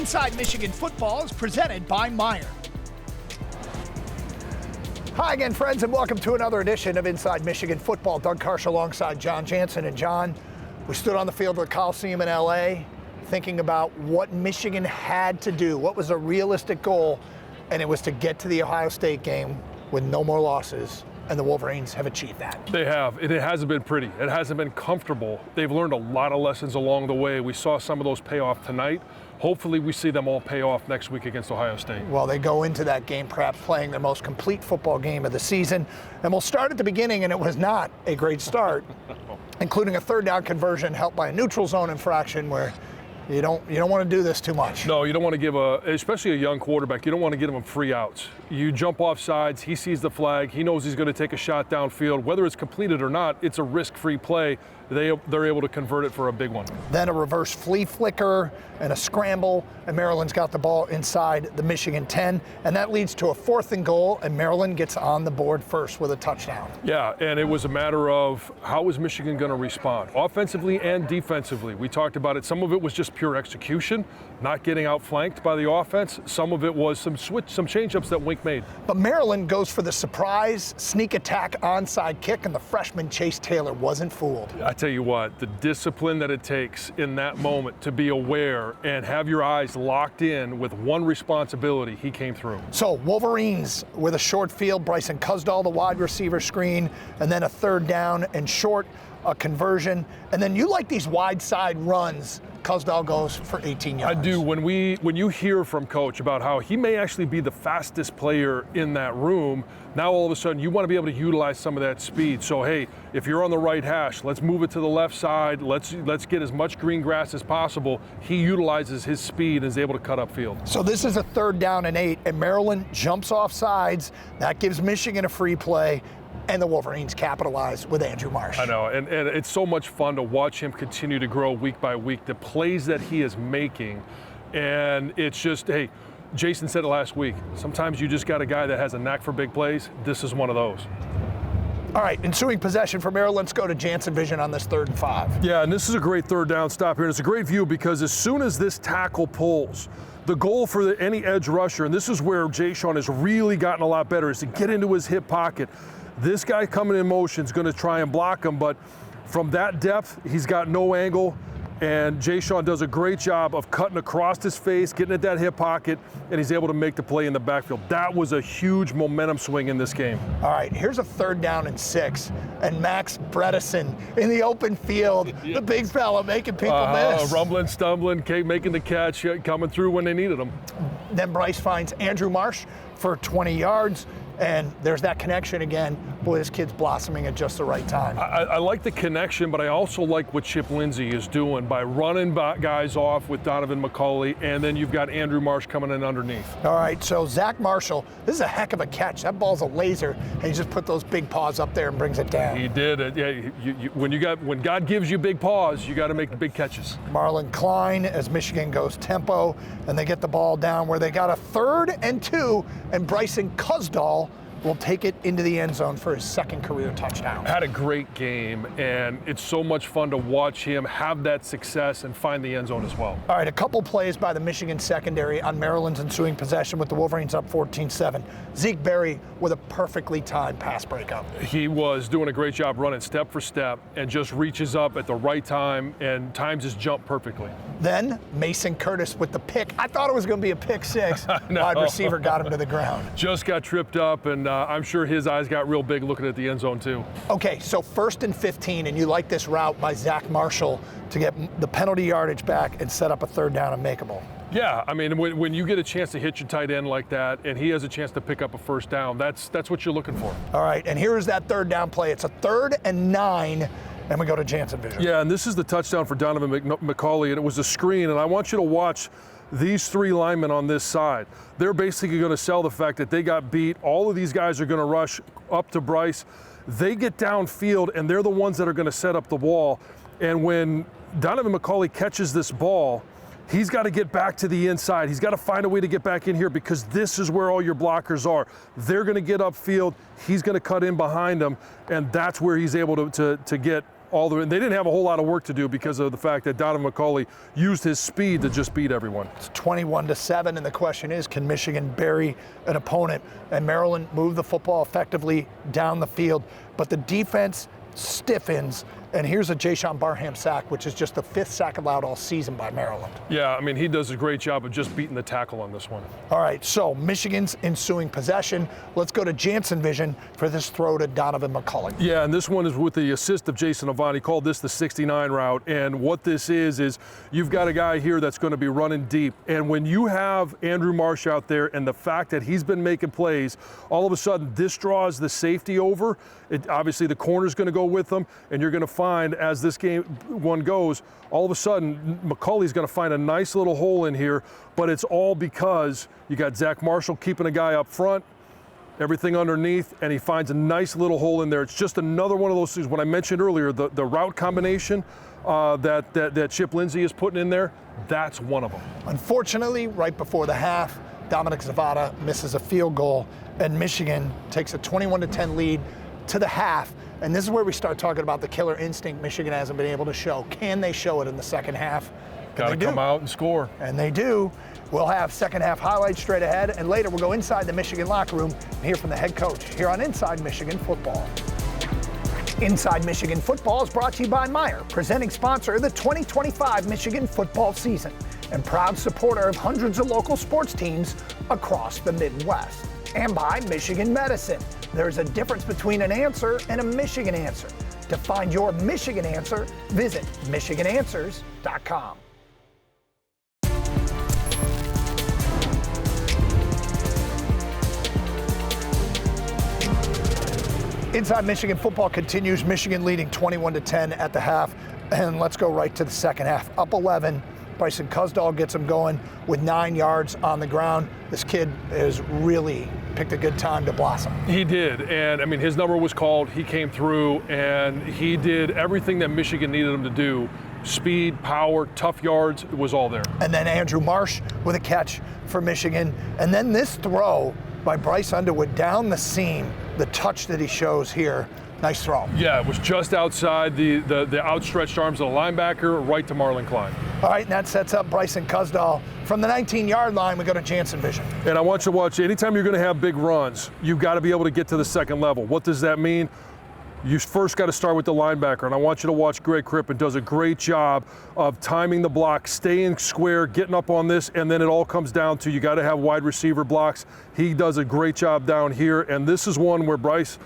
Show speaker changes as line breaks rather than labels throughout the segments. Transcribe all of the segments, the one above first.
Inside Michigan Football is presented by Meyer. Hi again, friends, and welcome to another edition of Inside Michigan Football. Doug Karsh alongside John Jansen. And John, we stood on the field of the Coliseum in LA thinking about what Michigan had to do, what was a realistic goal, and it was to get to the Ohio State game with no more losses. And the Wolverines have achieved that.
They have. It hasn't been pretty. It hasn't been comfortable. They've learned a lot of lessons along the way. We saw some of those pay off tonight. Hopefully we see them all pay off next week against Ohio State.
Well, they go into that game perhaps playing their most complete football game of the season. And we'll start at the beginning, and it was not a great start, including a third down conversion helped by a neutral zone infraction where you don't want to do this too much.
No, you don't want to give especially a young quarterback, you don't want to give him free outs. You jump off sides, he sees the flag, he knows he's going to take a shot downfield. Whether it's completed or not, it's a risk-free play. They're able to convert it for a big one.
Then a reverse flea flicker and a scramble, and Maryland's got the ball inside the Michigan 10, and that leads to a 4th and goal, and Maryland gets on the board first with a touchdown.
Yeah, and it was a matter of how is Michigan going to respond, offensively and defensively. We talked about it. Some of it was just pure execution, not getting outflanked by the offense. Some of it was some change-ups that Wink made.
But Maryland goes for the surprise sneak attack onside kick, and the freshman Chase Taylor wasn't fooled.
I tell you what, the discipline that it takes in that moment to be aware and have your eyes locked in with one responsibility, he came through.
So Wolverines with a short field, Bryson Cusdahl, the wide receiver screen, and then a third down and short, a conversion. And then you like these wide side runs. Cusdahl goes for 18 yards.
I do. When you hear from Coach about how he may actually be the fastest player in that room, now all of a sudden you want to be able to utilize some of that speed. So hey, if you're on the right hash, let's move it to the left side. Let's get as much green grass as possible. He utilizes his speed and is able to cut upfield.
So this is a 3rd down and 8, and Maryland jumps off sides. That gives Michigan a free play. And the Wolverines capitalize with Andrew Marsh.
I know, and it's so much fun to watch him continue to grow week by week, the plays that he is making. And it's just, hey, Jason said it last week, sometimes you just got a guy that has a knack for big plays. This is one of those.
All right, ensuing possession for Maryland. Let's go to Jansen Vision on this 3rd and 5.
Yeah, and this is a great third down stop here. And it's a great view because as soon as this tackle pulls, the goal for any edge rusher, and this is where Jay-Sean has really gotten a lot better, is to get into his hip pocket. This guy coming in motion is going to try and block him, but from that depth, he's got no angle, and Jay-Sean does a great job of cutting across his face, getting at that hip pocket, and he's able to make the play in the backfield. That was a huge momentum swing in this game.
All right, here's a 3rd down and 6, and Max Bredesen in the open field, the big fella making people miss.
Rumbling, stumbling, making the catch, coming through when they needed him.
Then Bryce finds Andrew Marsh for 20 yards. And there's that connection again. Boy, this kid's blossoming at just the right time.
I like the connection, but I also like what Chip Lindsey is doing by running guys off with Donovan McCulley, and then you've got Andrew Marsh coming in underneath.
All right, so Zach Marshall, this is a heck of a catch. That ball's a laser, and he just put those big paws up there and brings it down.
He did it. Yeah, when God gives you big paws, you got to make the big catches.
Marlon Klein as Michigan goes tempo, and they get the ball down where they got a 3rd and 2, and Bryson Cusdahl will take it into the end zone for his 2nd career touchdown.
Had a great game, and it's so much fun to watch him have that success and find the end zone as well.
All right, a couple plays by the Michigan secondary on Maryland's ensuing possession with the Wolverines up 14-7. Zeke Berry with a perfectly timed pass breakup.
He was doing a great job running step for step and just reaches up at the right time and times his jump perfectly.
Then Mason Curtis with the pick. I thought it was going to be a pick 6. Wide receiver got him to the ground.
Just got tripped up, and I'm sure his eyes got real big looking at the end zone too.
Okay, so 1st and 15, and you like this route by Zach Marshall to get the penalty yardage back and set up a 3rd down and makeable.
Yeah, I mean, when you get a chance to hit your tight end like that, and he has a chance to pick up a 1st down, that's what you're looking for.
All right, and here's that 3rd down play. It's a 3rd and 9, and we go to Jansen Vision.
Yeah, and this is the touchdown for Donovan McCulley, and it was a screen, and I want you to watch these 3 linemen on this side. They're basically going to sell the fact that they got beat. All of these guys are going to rush up to Bryce. They get downfield, and they're the ones that are going to set up the wall. And when Donovan McCulley catches this ball, he's got to get back to the inside. He's got to find a way to get back in here because this is where all your blockers are. They're going to get upfield. He's going to cut in behind them, and that's where he's able to get all the way. They didn't have a whole lot of work to do because of the fact that Donovan McCulley used his speed to just beat everyone.
It's 21-7, and the question is, can Michigan bury an opponent? And Maryland moved the football effectively down the field, but the defense stiffens. And here's a Jayshon Barham sack, which is just the 5th sack allowed all season by Maryland.
Yeah, I mean, he does a great job of just beating the tackle on this one.
All right, so Michigan's ensuing possession. Let's go to Jansen Vision for this throw to Donovan McCulley.
Yeah, and this one is with the assist of Jason Avant. He called this the 69 route. And what this is you've got a guy here that's going to be running deep. And when you have Andrew Marsh out there and the fact that he's been making plays, all of a sudden this draws the safety over. Obviously, the corner's going to go with them, and you're going to find as this game one goes, all of a sudden McCulley's going to find a nice little hole in here, but it's all because you got Zach Marshall keeping a guy up front, everything underneath, and he finds a nice little hole in there. It's just another one of those things. When I mentioned earlier, the route combination that Chip Lindsey is putting in there, that's one of them.
Unfortunately, right before the half, Dominic Zavada misses a field goal, and Michigan takes a 21-10 lead to the half. And this is where we start talking about the killer instinct Michigan hasn't been able to show. Can they show it in the second half?
Got to come out and score.
And they do. We'll have second half highlights straight ahead, and later we'll go inside the Michigan locker room and hear from the head coach here on Inside Michigan Football. Inside Michigan Football is brought to you by Meijer, presenting sponsor of the 2025 Michigan football season and proud supporter of hundreds of local sports teams across the Midwest. And by Michigan Medicine. There's a difference between an answer and a Michigan answer. To find your Michigan answer, visit michigananswers.com. Inside Michigan Football continues. Michigan leading 21-10 at the half. And let's go right to the second half. Up 11. Bryson Cusdahl gets him going with 9 yards on the ground. This kid has really picked a good time to blossom.
He did, and I mean, his number was called. He came through, and he did everything that Michigan needed him to do. Speed, power, tough yards, it was all there.
And then Andrew Marsh with a catch for Michigan. And then this throw by Bryce Underwood down the seam, the touch that he shows here. Nice throw.
Yeah, it was just outside the outstretched arms of the linebacker, right to Marlon Klein.
All right, and that sets up Bryson Cusdahl. From the 19-yard line, we go to Jansen Vision.
And I want you to watch, anytime you're going to have big runs, you've got to be able to get to the second level. What does that mean? You first got to start with the linebacker, and I want you to watch Greg Crippen. Does a great job of timing the block, staying square, getting up on this, and then it all comes down to you got to have wide receiver blocks. He does a great job down here, and this is one where Bryce,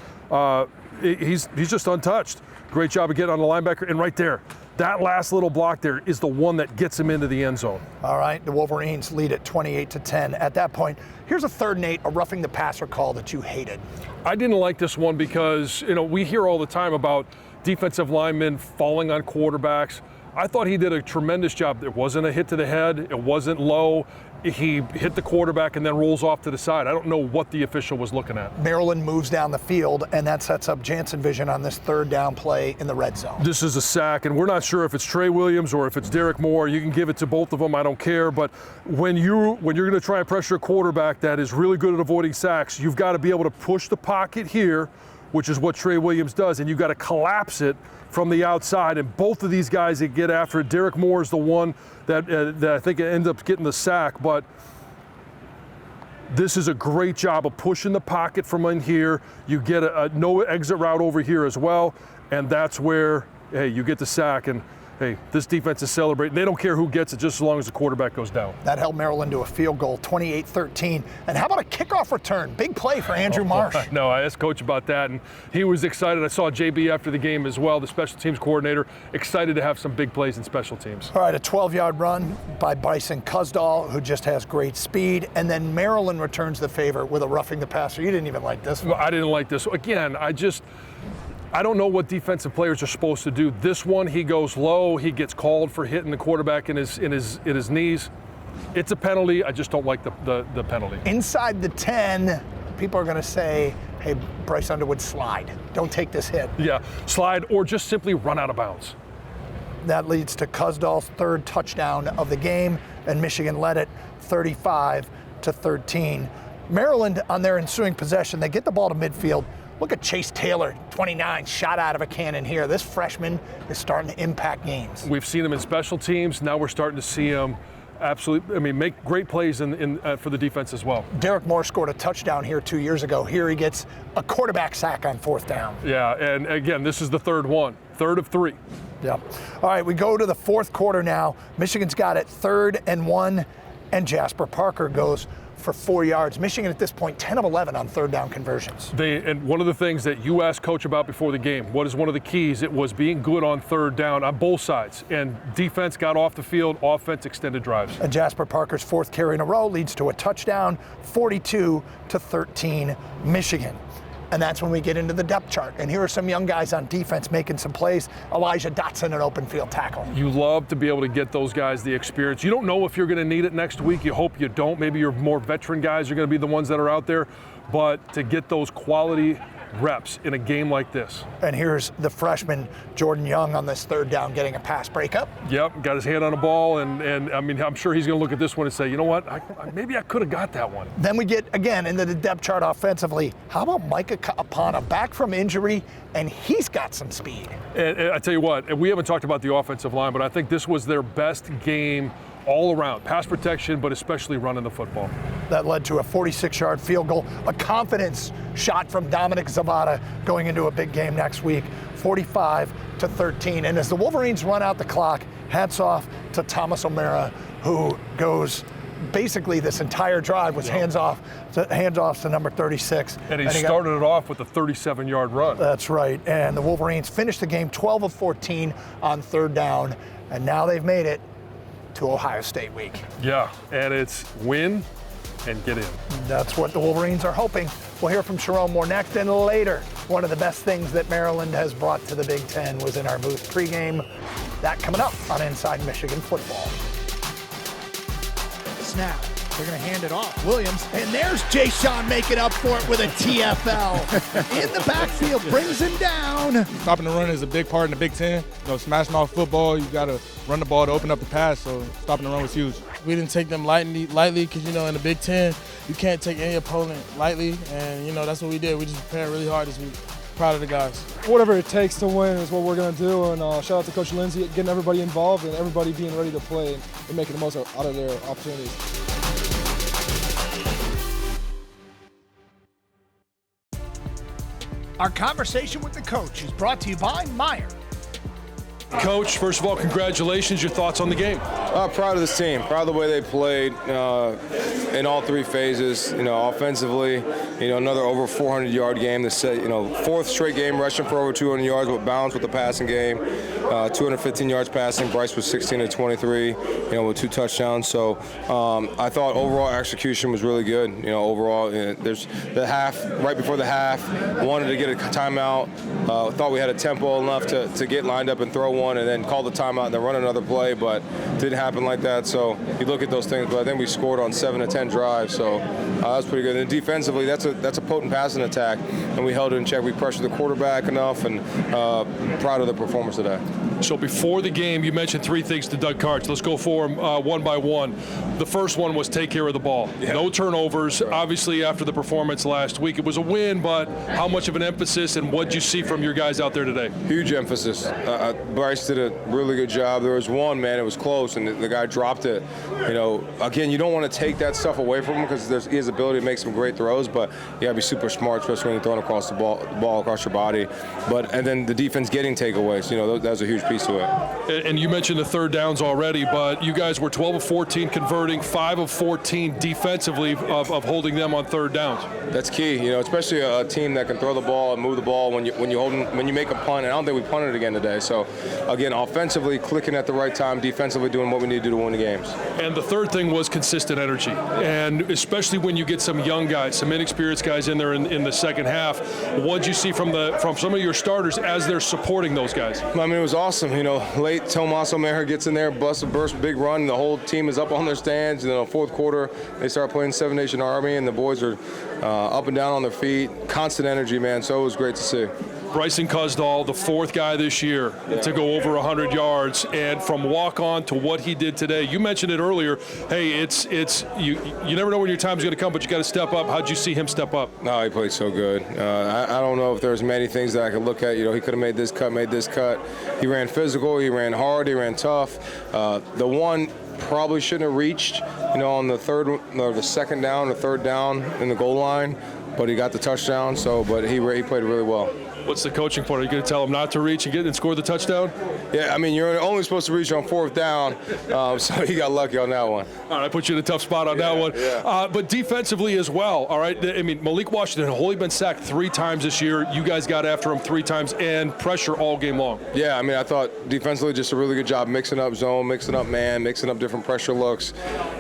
he's just untouched. Great job of getting on the linebacker, and right there, that last little block there is the one that gets him into the end zone.
All right, the Wolverines lead at 28-10. At that point, here's a 3rd and 8, a roughing the passer call that you hated.
I didn't like this one because, we hear all the time about defensive linemen falling on quarterbacks. I thought he did a tremendous job. It wasn't a hit to the head. It wasn't low. He hit the quarterback and then rolls off to the side. I don't know what the official was looking at.
Maryland moves down the field, and that sets up Jansen Vision on this 3rd down play in the red zone.
This is a sack, and we're not sure if it's Trey Williams or if it's Derek Moore. You can give it to both of them. I don't care. But when you're going to try and pressure a quarterback that is really good at avoiding sacks, you've got to be able to push the pocket here, which is what Trey Williams does, and you've got to collapse it from the outside. And both of these guys that get after it, Derek Moore is the one that I think ends up getting the sack, but this is a great job of pushing the pocket from in here. You get a no exit route over here as well, and that's where, hey, you get the sack, and hey, this defense is celebrating. They don't care who gets it just as long as the quarterback goes down.
That held Maryland to a field goal, 28-13. And how about a kickoff return? Big play for Andrew Marsh.
No, I asked Coach about that, and he was excited. I saw JB after the game as well, the special teams coordinator, excited to have some big plays in special teams.
All right, a 12-yard run by Bryson Cusdahl, who just has great speed. And then Maryland returns the favor with a roughing the passer. You didn't even like this one.
Well, I didn't like this. Again, I don't know what defensive players are supposed to do. This one, he goes low. He gets called for hitting the quarterback in his knees. It's a penalty. I just don't like the penalty.
Inside the 10, people are going to say, hey, Bryce Underwood, slide. Don't take this hit.
Yeah, slide or just simply run out of bounds.
That leads to Cusdahl's 3rd touchdown of the game, and Michigan led it 35-13. Maryland, on their ensuing possession, they get the ball to midfield. Look at Chase Taylor, 29, shot out of a cannon here. This freshman is starting to impact games.
We've seen him in special teams. Now we're starting to see him absolutely, make great plays for the defense as well.
Derek Moore scored a touchdown here 2 years ago. Here he gets a quarterback sack on 4th down.
Yeah, and again, this is the third of 3.
Yep. All right, we go to the 4th quarter now. Michigan's got it 3rd and 1, and Jasper Parker goes for 4 yards. Michigan at this point 10 of 11 on 3rd down conversions.
And one of the things that you asked Coach about before the game, what is one of the keys? It was being good on 3rd down on both sides. And defense got off the field, offense extended drives.
And Jasper Parker's 4th carry in a row leads to a touchdown, 42-13 Michigan. And that's when we get into the depth chart. And here are some young guys on defense making some plays. Elijah Dotson, an open field tackle.
You love to be able to get those guys the experience. You don't know if you're going to need it next week. You hope you don't. Maybe your more veteran guys are going to be the ones that are out there. But to get those quality reps in a game like this.
And here's the freshman Jordan Young on this 3rd down getting a pass breakup.
Yep, got his hand on the ball, and I mean, I'm sure he's going to look at this one and say, you know what, maybe I could have got that one.
Then we get, again, into the depth chart offensively. How about Micah Apana, back from injury, and he's got some speed.
And I tell you what, and we haven't talked about the offensive line, but I think this was their best game all around, pass protection, but especially running the football.
That led to a 46-yard field goal, a confidence shot from Dominic Zavada going into a big game next week, 45-13. And as the Wolverines run out the clock, hats off to Thomas O'Mara, who goes basically this entire drive was hands-offs to number 36.
And he started it off with a 37-yard run.
That's right. And the Wolverines finished the game 12 of 14 on 3rd down, and now they've made it to Ohio State week.
Yeah, and it's win and get in.
That's what the Wolverines are hoping. We'll hear from Sharon more next and later. One of the best things that Maryland has brought to the Big Ten was in our booth pregame. That coming up on Inside Michigan Football. Snap. They're going to hand it off. Williams. And there's Jay-Sean making up for it with a TFL. In the backfield, brings him down.
Stopping the run is a big part in the Big Ten. Smashing off football, you got to run the ball to open up the pass, so stopping the run was huge.
We didn't take them lightly because, in the Big Ten, you can't take any opponent lightly, and, that's what we did. We just prepared really hard this week. Proud of the guys.
Whatever it takes to win is what we're going to do, and shout out to Coach Lindsey, getting everybody involved and everybody being ready to play and making the most out of their opportunities.
Our conversation with the coach is brought to you by Meyer.
Coach, first of all, congratulations. Your thoughts on the game?
Proud of this team. Proud of the way they played in all 3 phases. Offensively, another over 400-yard game. This, 4th straight game rushing for over 200 yards with balance with the passing game. 215 yards passing. Bryce was 16 of 23, with 2 touchdowns. So I thought overall execution was really good. Overall, there's the half, right before the half, wanted to get a timeout. Thought we had a tempo enough to get lined up and throw one, and then call the timeout and then run another play, but didn't happen like that. So you look at those things, but I think we scored on 7 of 10 drives, so that was pretty good. And defensively, that's a potent passing attack, and we held it in check. We pressured the quarterback enough, and proud of the performance today.
So before the game, you mentioned 3 things to Doug Karts. Let's go for them one by one. The first one was take care of the ball. Yeah. No turnovers. Right. Obviously, after the performance last week, it was a win, but how much of an emphasis, and what did you see from your guys out there today?
Huge emphasis. Bryce did a really good job. There was one, man, it was close, and the guy dropped it. Again, you don't want to take that stuff away from him because he has the ability to make some great throws, but you got to be super smart, especially when you're throwing across the ball across your body. And then the defense getting takeaways, that was a huge piece to it.
And you mentioned the 3rd downs already, but you guys were 12 of 14 converting, 5 of 14 defensively of holding them on 3rd downs.
That's key, especially a team that can throw the ball and move the ball when you make a punt. And I don't think we punted again today. So again, offensively clicking at the right time, defensively doing what we need to do to win the games.
And the 3rd thing was consistent energy, and especially when you get some young guys, some inexperienced guys in there in the second half. What did you see from some of your starters as they're supporting those guys?
I mean, it was awesome. Late Tomas O'Mara gets in there, burst, big run. The whole team is up on their stands. And then 4th quarter, they start playing 7 Nation Army, and the boys are up and down on their feet. Constant energy, man. So it was great to see.
Bryson Cusdall, the fourth guy this year to go over 100 yards, and from walk-on to what he did today. You mentioned it earlier. Hey, it's you never know when your time's going to come, but you got to step up. How'd you see him step up?
No, he played so good. I don't know if there's many things that I could look at. He could have made this cut. He ran physical, he ran hard, he ran tough. The one probably shouldn't have reached, on the second down or third down in the goal line, but he got the touchdown. But he played really well.
What's the coaching point? Are you going to tell him not to reach and score the touchdown?
Yeah, you're only supposed to reach on fourth down, so he got lucky on that one.
All right, I put you in a tough spot on that one.
Yeah.
But defensively as well, all right? Malik Washington has only been sacked 3 times this year. You guys got after him 3 times and pressure all game long.
Yeah, I thought defensively just a really good job mixing up zone, mixing up man, mixing up different pressure looks,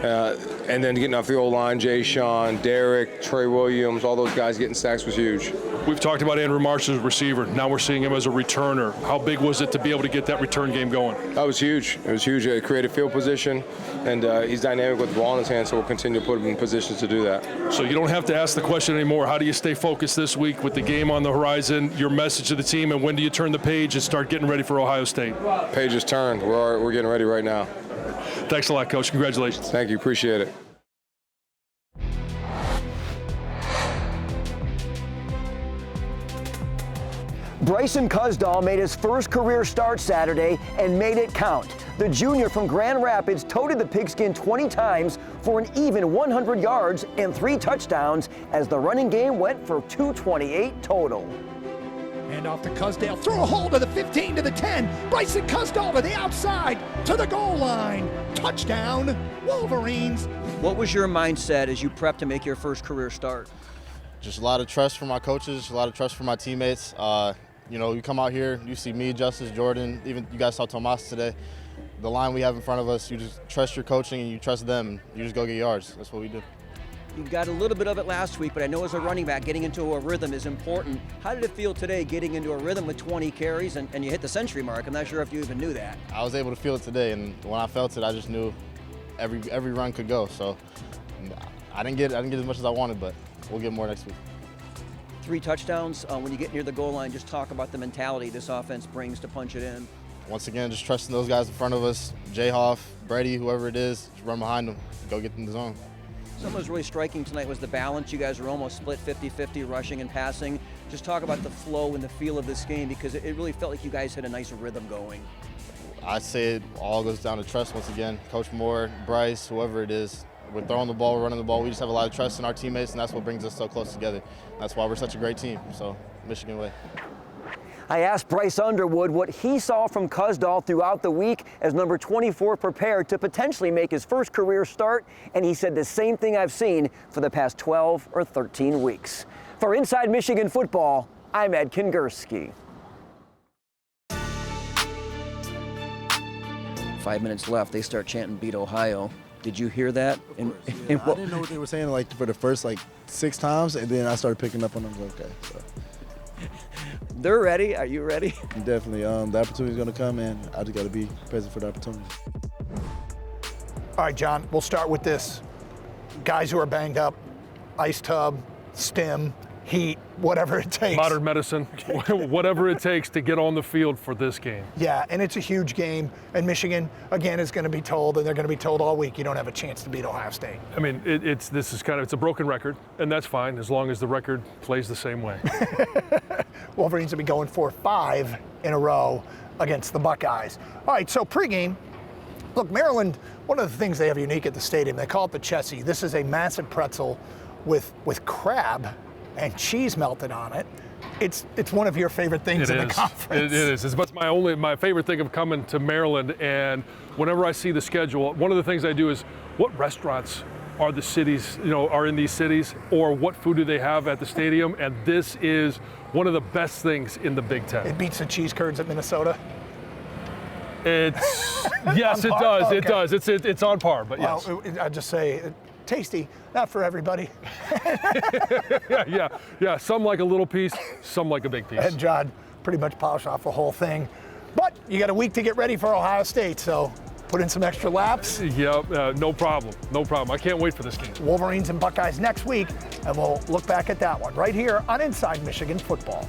and then getting off the O-line. Jay Sean, Derek, Trey Williams, all those guys getting sacks was huge.
We've talked about Andrew Marsh as a receiver. Now we're seeing him as a returner. How big was it to be able to get that return game going?
That was huge. It was huge. It created field position, and he's dynamic with the ball in his hand, so we'll continue to put him in positions to do that.
So you don't have to ask the question anymore. How do you stay focused this week with the game on the horizon, your message to the team, and when do you turn the page and start getting ready for Ohio State?
Page is turned. We're getting ready right now.
Thanks a lot, Coach. Congratulations.
Thank you. Appreciate it.
Bryson Cusdall made his first career start Saturday and made it count. The junior from Grand Rapids toted the pigskin 20 times for an even 100 yards and 3 touchdowns as the running game went for 228 total.
And off to Cusdall, through a hole to the 15, to the 10. Bryson Cusdall to the outside, to the goal line. Touchdown, Wolverines.
What was your mindset as you prepped to make your first career start?
Just a lot of trust from my coaches, a lot of trust from my teammates. You come out here, you see me, Justice, Jordan, even you guys saw Tomas today. The line we have in front of us, you just trust your coaching and you trust them, and you just go get yards. That's what we do.
You got a little bit of it last week, but I know as a running back, getting into a rhythm is important. How did it feel today getting into a rhythm with 20 carries and you hit the century mark? I'm not sure if you even knew that.
I was able to feel it today, and when I felt it, I just knew every run could go. So I didn't get as much as I wanted, but we'll get more next week.
3 touchdowns. When you get near the goal line, just talk about the mentality this offense brings to punch it in.
Once again, just trusting those guys in front of us, Jay Hoff, Brady, whoever it is, just run behind them, go get in the zone.
Something that was really striking tonight was the balance. You guys were almost split 50-50 rushing and passing. Just talk about the flow and the feel of this game, because it really felt like you guys had a nice rhythm going.
I'd say it all goes down to trust once again. Coach Moore, Bryce, whoever it is. We're throwing the ball, we're running the ball. We just have a lot of trust in our teammates, and that's what brings us so close together. That's why we're such a great team. So, Michigan way.
I asked Bryce Underwood what he saw from Cusdall throughout the week as number 24 prepared to potentially make his first career start, and he said the same thing I've seen for the past 12 or 13 weeks. For Inside Michigan Football, I'm Ed Kingerski. 5 minutes left, they start chanting "Beat Ohio." Did you hear that?
I didn't know what they were saying for the first 6 times, and then I started picking up on them. Okay, so.
They're ready. Are you ready?
Definitely. The opportunity's going to come, and I just got to be present for the opportunity.
All right, John, we'll start with this. Guys who are banged up, ice tub, stim, heat, whatever it takes.
Modern medicine, whatever it takes to get on the field for this game.
Yeah, and it's a huge game, and Michigan, again, is going to be told, and they're going to be told all week, you don't have a chance to beat Ohio State.
It's a broken record, and that's fine as long as the record plays the same way.
Wolverines will be going for 5 in a row against the Buckeyes. All right, so pregame, look, Maryland, one of the things they have unique at the stadium, they call it the Chessie. This is a massive pretzel with crab and cheese melted on it. It's one of your favorite things in the conference.
It is. It's my favorite thing of coming to Maryland, and whenever I see the schedule, one of the things I do is what restaurants are the cities, are in these cities, or what food do they have at the stadium, and this is one of the best things in the Big Ten.
It beats the cheese curds at Minnesota?
Yes, it does. Okay. It does. It's on par, but yes.
Well, I'd just say, tasty, not for everybody.
Yeah. Some like a little piece, some like a big piece.
And John pretty much polished off the whole thing. But you got a week to get ready for Ohio State, so put in some extra laps.
Yeah, no problem. I can't wait for this game.
Wolverines and Buckeyes next week, and we'll look back at that one right here on Inside Michigan Football.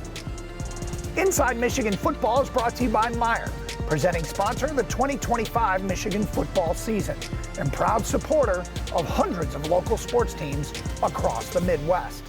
Inside Michigan Football is brought to you by Meijer, presenting sponsor of the 2025 Michigan football season and proud supporter of hundreds of local sports teams across the Midwest.